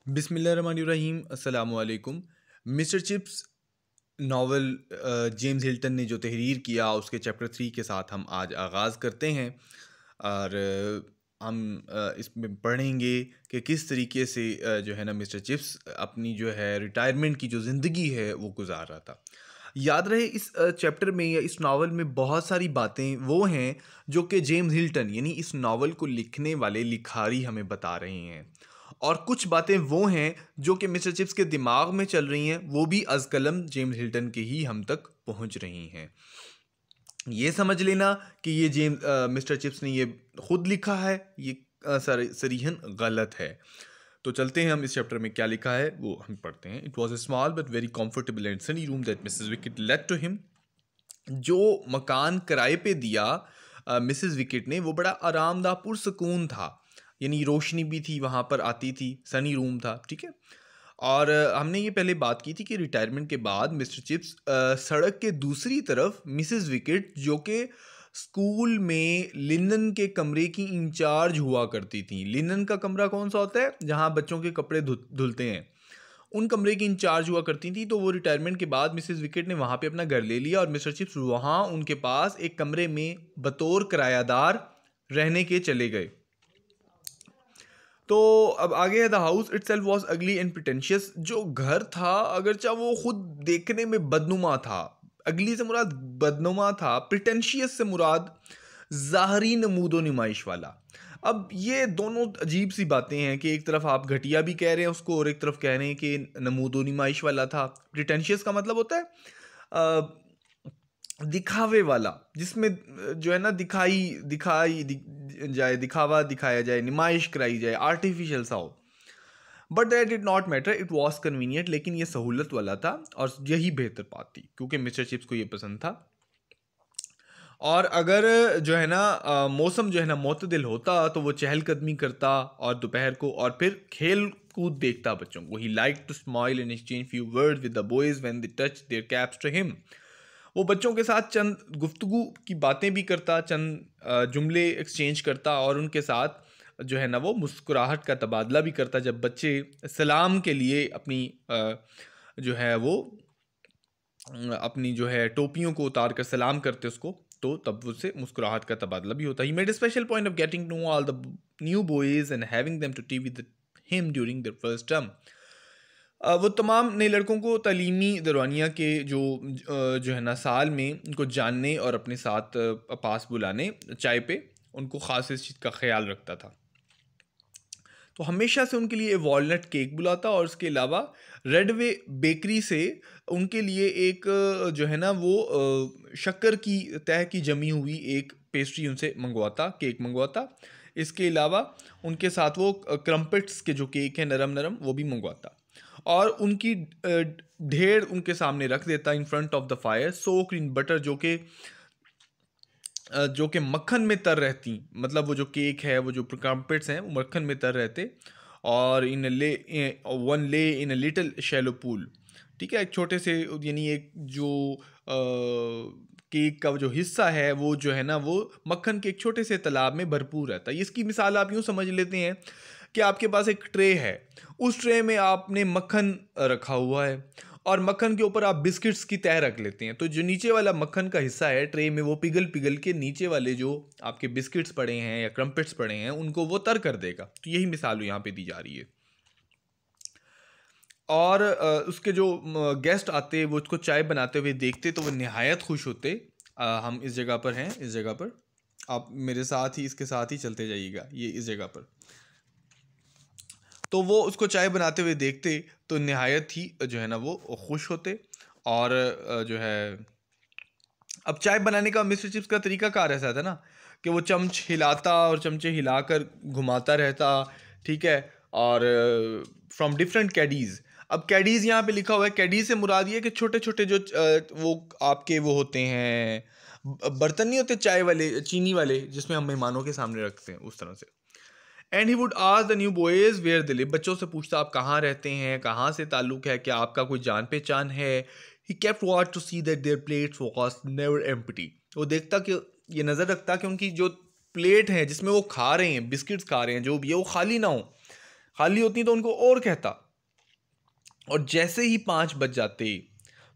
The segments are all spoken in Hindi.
बिस्मिल्लाहिर्रहमानिर्रहीम अस्सलाम वालेकुम। Mister chips novel James Hilton ने जो तहरीर किया उसके चैप्टर 3 के साथ हम आज आगाज़ करते हैं और हम इसमें पढ़ेंगे कि किस तरीके से जो है ना मिस्टर चिप्स अपनी जो है रिटायरमेंट की जो ज़िंदगी है वो गुजार रहा था। याद रहे इस चैप्टर में या इस नावल में बहुत सारी बातें वो हैं जो कि जेम्स हिल्टन यानी इस नावल को लिखने वाले लिखारी हमें बता रहे हैं, और कुछ बातें वो हैं जो कि मिस्टर चिप्स के दिमाग में चल रही हैं, वो भी अज़ कलम जेम्स हिल्टन के ही हम तक पहुंच रही हैं। ये समझ लेना कि ये मिस्टर चिप्स ने ये खुद लिखा है, ये सरीहन गलत है। तो चलते हैं हम इस चैप्टर में क्या लिखा है वो हम पढ़ते हैं। It was a small but very comfortable and sunny room that Mrs Wickett let to him. जो मकान किराए पे दिया मिसेस विकेट ने वो बड़ा आरामदाह पुरसकून था, यानी रोशनी भी थी वहाँ पर आती थी, सनी रूम था, ठीक है। और हमने ये पहले बात की थी कि रिटायरमेंट के बाद मिस्टर चिप्स सड़क के दूसरी तरफ मिसेस विकेट जो कि स्कूल में लिनन के कमरे की इंचार्ज हुआ करती थी। लिनन का कमरा कौन सा होता है जहाँ बच्चों के कपड़े धुलते हैं, उन कमरे की इंचार्ज हुआ करती थी। तो वो रिटायरमेंट के बाद मिसेस विकेट ने वहाँ पे अपना घर ले लिया और मिस्टर चिप्स वहाँ उनके पास एक कमरे में बतौर किरायादार रहने के चले गए। तो अब आगे है द हाउस इटसेल्फ वाज अगली एंड प्रिटेंशियस। जो घर था अगरचा वो खुद देखने में बदनुमा था, अगली से मुराद बदनुमा था, प्रिटेंशियस से मुराद ज़ाहरी नमूदो नुमाइश वाला। अब ये दोनों अजीब सी बातें हैं कि एक तरफ आप घटिया भी कह रहे हैं उसको और एक तरफ कह रहे हैं कि नमूदो नुमाइश वाला था। प्रिटेंशियस का मतलब होता है दिखावे वाला, जिसमें जो है ना दिखाई दिखाई जाए, दिखावा दिखाया जाए, नुमाइश कराई जाए, आर्टिफिशियल सा हो। But that did not matter, it was convenient. लेकिन ये सहूलत वाला था और यही बेहतर बात थी क्योंकि मिस्टर चिप्स को ये पसंद था। और अगर जो है ना मौसम जो है ना मोतदिल होता तो वो चहलकदमी करता और दोपहर को और फिर खेल कूद देखता बच्चों को। He like to smile and exchange few words with the boys when they touch their caps to him. वो बच्चों के साथ चंद गुफ्तगू की बातें भी करता, चंद जुमले एक्सचेंज करता और उनके साथ जो है ना वो मुस्कुराहट का तबादला भी करता। जब बच्चे सलाम के लिए अपनी जो है वो अपनी जो है टोपियों को उतार कर सलाम करते उसको, तो तब उससे मुस्कुराहट का तबादला भी होता। He made a special point of getting to know all the new boys and having them to tea with him during their first term. वो तमाम नए लड़कों को तालीमी दरवानिया के जो है ना साल में उनको जानने और अपने साथ पास बुलाने चाय पे उनको ख़ास इस चीज़ का ख्याल रखता था। तो हमेशा से उनके लिए वॉलनट केक बुलाता और उसके अलावा रेडवे बेकरी से उनके लिए एक जो है ना वो शक्कर की तह की जमी हुई एक पेस्ट्री उनसे मंगवाता, केक मंगवाता। इसके अलावा उनके साथ वो क्रम्पेट्स के जो केक हैं नरम नरम वो भी मंगवाता और उनकी ढेर उनके सामने रख देता in front of the fire, soaked in butter, जो कि मक्खन में तर रहती। मतलब वो जो केक है, वो जो क्रम्पेट्स हैं वो मक्खन में तर रहते। और वन ले इन अ लिटिल शैलो पूल, ठीक है, एक छोटे से यानी एक जो केक का जो हिस्सा है वो जो है ना वो मक्खन के एक छोटे से तालाब में भरपूर रहता है। इसकी मिसाल आप यूँ समझ लेते हैं कि आपके पास एक ट्रे है, उस ट्रे में आपने मक्खन रखा हुआ है और मक्खन के ऊपर आप बिस्किट्स की तह रख लेते हैं। तो जो नीचे वाला मक्खन का हिस्सा है ट्रे में वो पिघल पिघल के नीचे वाले जो आपके बिस्किट्स पड़े हैं या क्रम्पेट्स पड़े हैं उनको वो तर कर देगा। तो यही मिसाल यहाँ पे दी जा रही है। और उसके जो गेस्ट आते वो उसको चाय बनाते हुए देखते तो वो नहायत खुश होते। हम इस जगह पर हैं, इस जगह पर आप मेरे साथ ही इसके साथ ही चलते जाइएगा, ये इस जगह पर। तो वो उसको चाय बनाते हुए देखते तो नहायत ही जो है ना वो खुश होते। और जो है अब चाय बनाने का मिस्टर चिप्स का तरीका कार ऐसा था ना कि वो चम्च हिलाता और चमचे हिलाकर घुमाता रहता, ठीक है। और फ्रॉम डिफरेंट कैडीज़। अब कैडीज़ यहाँ पे लिखा हुआ है, कैडीज़ से मुराद ये कि छोटे छोटे जो वो आपके वो होते हैं, बर्तन नहीं होते चाय वाले, चीनी वाले, जिसमें हम मेहमानों के सामने रखते हैं, उस तरह से। And he would ask the new boys where they live. बच्चों से पूछता आप कहाँ रहते हैं, कहाँ से ताल्लुक़ है, क्या आपका कोई जान पहचान है। He kept watch to see that their plates was never empty. वो देखता कि ये नज़र रखता कि उनकी जो प्लेट है जिसमें वो खा रहे हैं, बिस्किट्स खा रहे हैं, जो भी है वो खाली ना हो, खाली होती तो उनको और कहता। और जैसे ही 5 बज जाते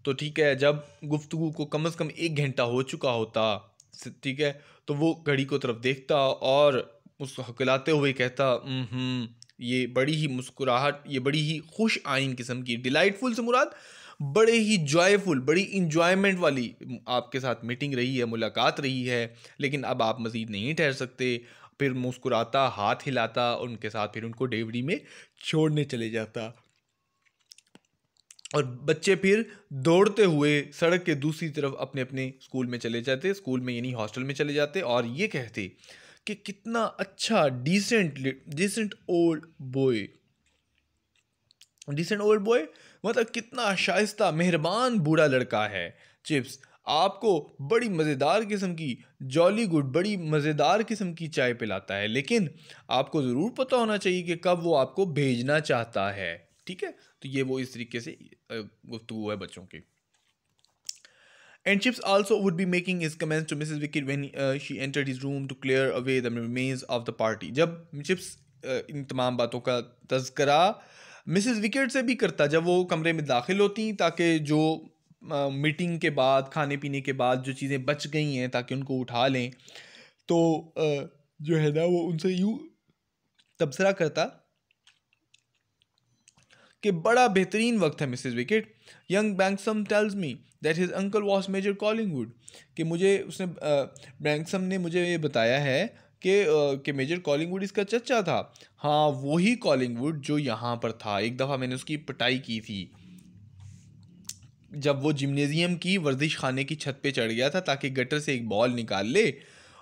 तो ठीक है, जब गुफ्तगू को कम से कम 1 घंटा हो चुका होता, ठीक है, तो वो घड़ी को तरफ देखता और उसको हकलाते हुए कहता, ये बड़ी ही मुस्कुराहट, ये बड़ी ही खुश आइन किस्म की, डिलाइटफुल से मुराद बड़े ही जॉयफुल, बड़ी इंजॉयमेंट वाली आपके साथ मीटिंग रही है, मुलाकात रही है, लेकिन अब आप मज़ीद नहीं ठहर सकते। फिर मुस्कुराता, हाथ हिलाता उनके साथ, फिर उनको डेवरी में छोड़ने चले जाता। और बच्चे फिर दौड़ते हुए सड़क के दूसरी तरफ अपने अपने स्कूल में चले जाते, स्कूल में यानी हॉस्टल में चले जाते, और ये कहते कि कितना अच्छा decent old boy, decent old boy मतलब कितना शाइस्ता मेहरबान बूढ़ा लड़का है। चिप्स आपको बड़ी मज़ेदार किस्म की, जॉली गुड, बड़ी मज़ेदार किस्म की चाय पिलाता है, लेकिन आपको ज़रूर पता होना चाहिए कि कब वो आपको भेजना चाहता है। ठीक है, तो ये वो इस तरीके से गुफ्तगू है बच्चों की। And Chips also would be making his comments to Mrs. Wicked when she entered his room to clear away the remains of the party. जब चिप्स इन तमाम बातों का तज़करा मिसेस विकेट से भी करता जब वो कमरे में दाखिल होती, ताकि जो मीटिंग के बाद, खाने पीने के बाद जो चीज़ें बच गई हैं ताकि उनको उठा लें, तो जो है ना वो उनसे यूँ तबसरा करता कि बड़ा बेहतरीन वक्त है Mrs Wicket. Young Banksome tells me that his uncle was major Collingwood, कि मुझे उसने बैंक्सम ने मुझे ये बताया है कि मेजर कॉलिंगवुड इसका चचा था। हाँ, वही कॉलिंगवुड जो यहाँ पर था, एक दफ़ा मैंने उसकी पिटाई की थी जब वो जिम्नेजियम की वर्जिश खाने की छत पे चढ़ गया था ताकि गटर से एक बॉल निकाल ले,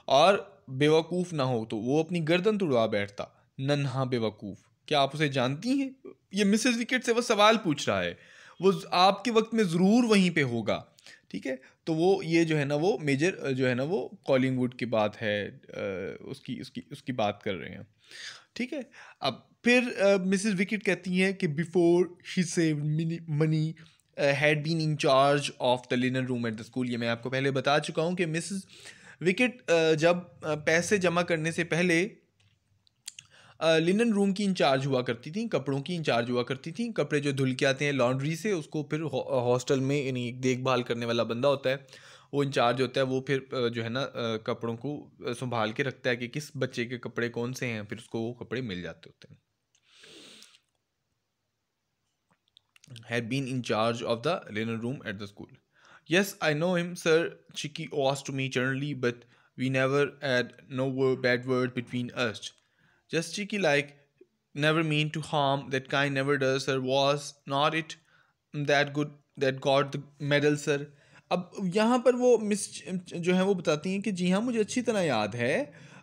और बेवकूफ़ ना हो तो वो अपनी गर्दन तुड़वा बैठता। नन्हा बेवकूफ़, क्या आप उसे जानती हैं? ये मिसेस विकेट से वो सवाल पूछ रहा है, वो आपके वक्त में ज़रूर वहीं पे होगा। ठीक है, तो वो ये जो है ना वो मेजर जो है ना वो कॉलिंगवुड की बात है, उसकी उसकी उसकी बात कर रहे हैं। ठीक है, अब फिर मिसेस विकेट कहती हैं कि before she save money had been in charge of the linen room at the school. ये मैं आपको पहले बता चुका हूँ कि मिसेस विकेट जब पैसे जमा करने से पहले लिनन रूम की इंचार्ज हुआ करती थी, कपड़ों की इंचार्ज हुआ करती थी। कपड़े जो धुल के आते हैं लॉन्ड्री से, उसको फिर हॉस्टल में यानी देखभाल करने वाला बंदा होता है, वो इंचार्ज होता है, वो फिर जो है ना कपड़ों को संभाल के रखता है कि किस बच्चे के कपड़े कौन से हैं, फिर उसको वो कपड़े मिल जाते होते हैं। Had been in charge of the linen room at the school. Yes, I know him, sir. Chicky was to me generally, but we never had no bad word between us. Just Chicky like, never mean to harm, that kind never does, sir. Was not it that good that got the medal, sir? अब यहाँ पर वो मिस जो है वो बताती हैं कि जी हाँ, मुझे अच्छी तरह याद है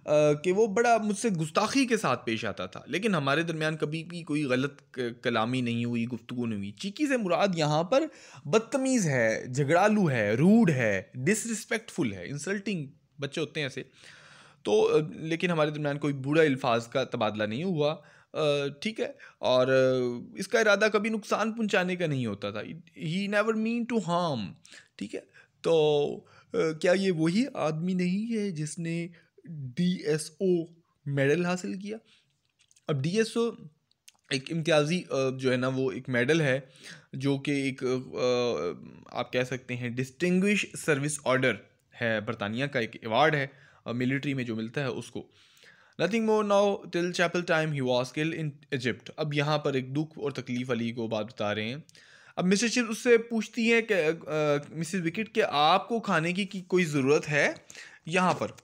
कि वो बड़ा मुझसे गुस्ताखी के साथ पेश आता था, लेकिन हमारे दरमियान कभी भी कोई गलत कलामी नहीं हुई, गुफ्तगू नहीं हुई। चीकी से मुराद यहाँ पर बदतमीज़ है, झगड़ालू है, रूड है, डिसरिस्पेक्टफुल है, इंसल्टिंग बच्चे होते हैं ऐसे। तो लेकिन हमारे दरमियान कोई बुरा अल्फाज का तबादला नहीं हुआ। ठीक है, और इसका इरादा कभी नुकसान पहुंचाने का नहीं होता था। He never mean to harm. ठीक है, तो क्या ये वही आदमी नहीं है जिसने DSO मेडल हासिल किया? अब DSO एक इम्तियाज़ी जो है ना वो एक मेडल है, जो कि एक आप कह सकते हैं डिस्टिंग्विश सर्विस ऑर्डर है, बरतानिया का एक अवार्ड है, मिलिट्री में जो मिलता है उसको। Nothing more now till chapel time he was killed in Egypt. अब यहाँ पर एक दुख और तकलीफ वाली को बात बता रहे हैं। अब मिसेस चिप्स उससे पूछती है कि मिसेस विकेट के आपको खाने की कोई ज़रूरत है यहाँ पर?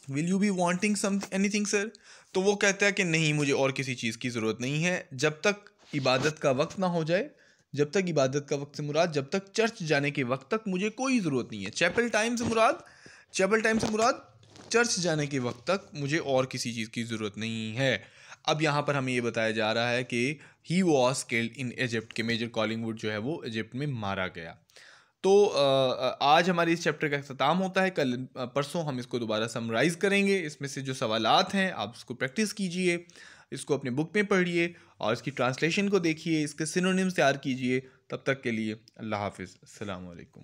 Will you be wanting some anything sir? तो वो कहता है कि नहीं, मुझे और किसी चीज़ की ज़रूरत नहीं है, जब तक इबादत का वक्त ना हो जाए। जब तक इबादत का वक्त से मुराद जब तक चर्च जाने के वक्त तक मुझे कोई ज़रूरत नहीं है। चैपल टाइम से मुराद चर्च जाने के वक्त तक मुझे और किसी चीज़ की ज़रूरत नहीं है। अब यहाँ पर हमें ये बताया जा रहा है कि ही वॉज किल्ड इन इजिप्ट, के मेजर कॉलिंगवुड जो है वो इजिप्ट में मारा गया। तो आज हमारे इस चैप्टर का अख्ताम होता है। कल परसों हम इसको दोबारा समराइज़ करेंगे। इसमें से जो सवालात हैं आप उसको प्रैक्टिस कीजिए, इसको अपने बुक में पढ़िए और इसकी ट्रांसलेशन को देखिए, इसके सिनोनिम्स तैयार कीजिए। तब तक के लिए अल्लाह हाफिज़, अस्सलाम वालेकुम।